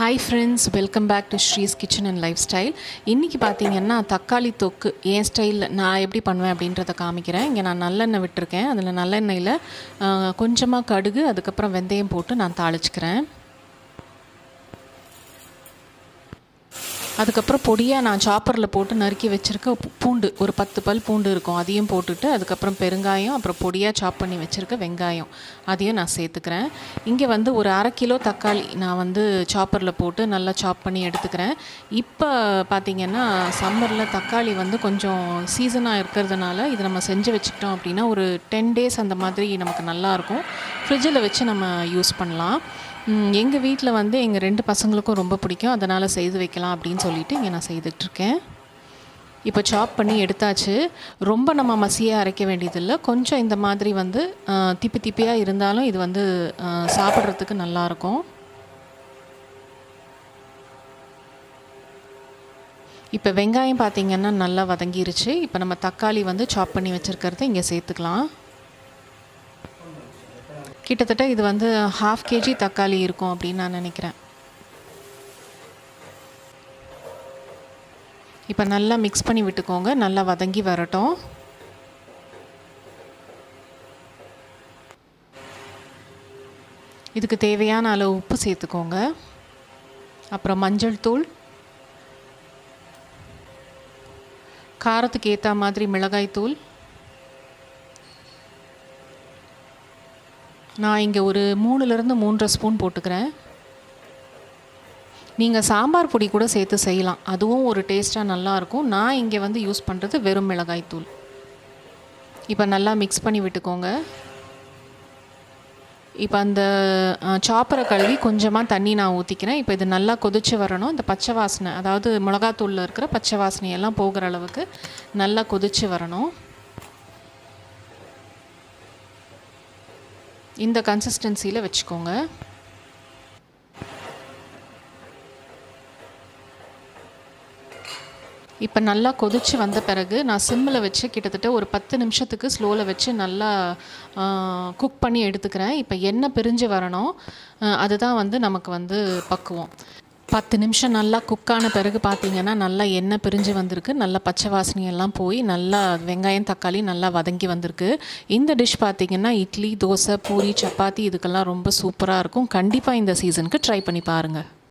Hi friends, welcome back to Sri's kitchen and lifestyle. இன்றைக்கி பார்த்தீங்கன்னா தக்காளி தொக்கு என் ஸ்டைலில் நான் எப்படி பண்ணுவேன் அப்படின்றத காமிக்கிறேன். இங்கே நான் நல்லெண்ணெய் விட்டுருக்கேன். அதில் நல்லெண்ணெயில் கொஞ்சமாக கடுகு, அதுக்கப்புறம் வெந்தயம் போட்டு நான் தாளிச்சுக்கிறேன். அதுக்கப்புறம் பொடியாக நான் சாப்பரில் போட்டு நறுக்கி வச்சுருக்க பூண்டு, ஒரு 10 பல் பூண்டு இருக்கும், அதையும் போட்டுட்டு அதுக்கப்புறம் பெருங்காயம், அப்புறம் பொடியாக சாப் பண்ணி வச்சுருக்க வெங்காயம் அதையும் நான் சேர்த்துக்கிறேன். இங்கே வந்து ஒரு 1/2 கிலோ தக்காளி நான் வந்து சாப்பரில் போட்டு நல்லா சாப் பண்ணி எடுத்துக்கிறேன். இப்போ பார்த்திங்கன்னா சம்மரில் தக்காளி வந்து கொஞ்சம் சீசனாக இருக்கிறதுனால இது நம்ம செஞ்சு வச்சுக்கிட்டோம் அப்படின்னா ஒரு 10 டேஸ் அந்த மாதிரி நமக்கு நல்லாயிருக்கும். ஃப்ரிட்ஜில் வச்சு நம்ம யூஸ் பண்ணலாம். எங்கள் வீட்டில் வந்து எங்கள் 2 பசங்களுக்கும் ரொம்ப பிடிக்கும். அதனால் செய்து வைக்கலாம் அப்படின்னு சொல்லிவிட்டு இங்கே நான் செய்துட்ருக்கேன். இப்போ சாப் பண்ணி எடுத்தாச்சு. ரொம்ப நம்ம மசியாக அரைக்க வேண்டியதில்லை. கொஞ்சம் இந்த மாதிரி வந்து திப்பி திப்பியாக இருந்தாலும் இது வந்து சாப்பிட்றதுக்கு நல்லாயிருக்கும். இப்போ வெங்காயம் பார்த்திங்கன்னா நல்லா வதங்கிருச்சு. இப்போ நம்ம தக்காளி வந்து சாப் பண்ணி வச்சுருக்கிறத இங்கே சேர்த்துக்கலாம். கிட்டத்தட்ட இது வந்து 1/2 kg தக்காளி இருக்கும் அப்படின்னு நான் நினைக்கிறேன். இப்போ நல்லா மிக்ஸ் பண்ணி விட்டுக்கோங்க. நல்லா வதங்கி வரட்டும். இதுக்கு தேவையான அளவு உப்பு சேர்த்துக்கோங்க. அப்புறம் மஞ்சள் தூள், காரத்துக்கு ஏற்ற மாதிரி மிளகாய் தூள். நான் இங்கே ஒரு 3லேருந்து 3.5 ஸ்பூன் போட்டுக்கிறேன். நீங்கள் சாம்பார் பொடி கூட சேர்த்து செய்யலாம், அதுவும் ஒரு டேஸ்ட்டாக நல்லாயிருக்கும். நான் இங்கே வந்து யூஸ் பண்ணுறது வெறும் மிளகாய் தூள். இப்போ நல்லா மிக்ஸ் பண்ணி விட்டுக்கோங்க. இப்போ அந்த சாப்பரை கழுவி கொஞ்சமாக தண்ணி நான் ஊற்றிக்கிறேன். இப்போ இது நல்லா கொதித்து வரணும். இந்த பச்சை வாசனை, அதாவது மிளகாத்தூளில் இருக்கிற பச்சை வாசனையெல்லாம் போகிற அளவுக்கு நல்லா கொதித்து வரணும். இந்த கன்சிஸ்டன்சியில் வச்சுக்கோங்க. இப்போ நல்லா கொதித்து வந்த பிறகு நான் சிம்மில் வச்சு கிட்டத்தட்ட ஒரு 10 நிமிஷத்துக்கு ஸ்லோவில் வச்சு நல்லா குக் பண்ணி எடுத்துக்கிறேன். இப்போ எண்ணெய் பிரிஞ்சு வரணும். அதுதான் வந்து நமக்கு வந்து பக்குவம். 10 நிமிஷம் நல்லா குக்கான பிறகு பார்த்திங்கன்னா நல்லா எண்ணெய் பிரிஞ்சு வந்திருக்கு. நல்லா பச்சை வாசனையெல்லாம் போய் நல்லா வெங்காயம் தக்காளி நல்லா வதங்கி வந்திருக்கு. இந்த டிஷ் பார்த்திங்கன்னா இட்லி, தோசை, பூரி, சப்பாத்தி இதுக்கெல்லாம் ரொம்ப சூப்பராக இருக்கும். கண்டிப்பாக இந்த சீசனுக்கு ட்ரை பண்ணி பாருங்கள்.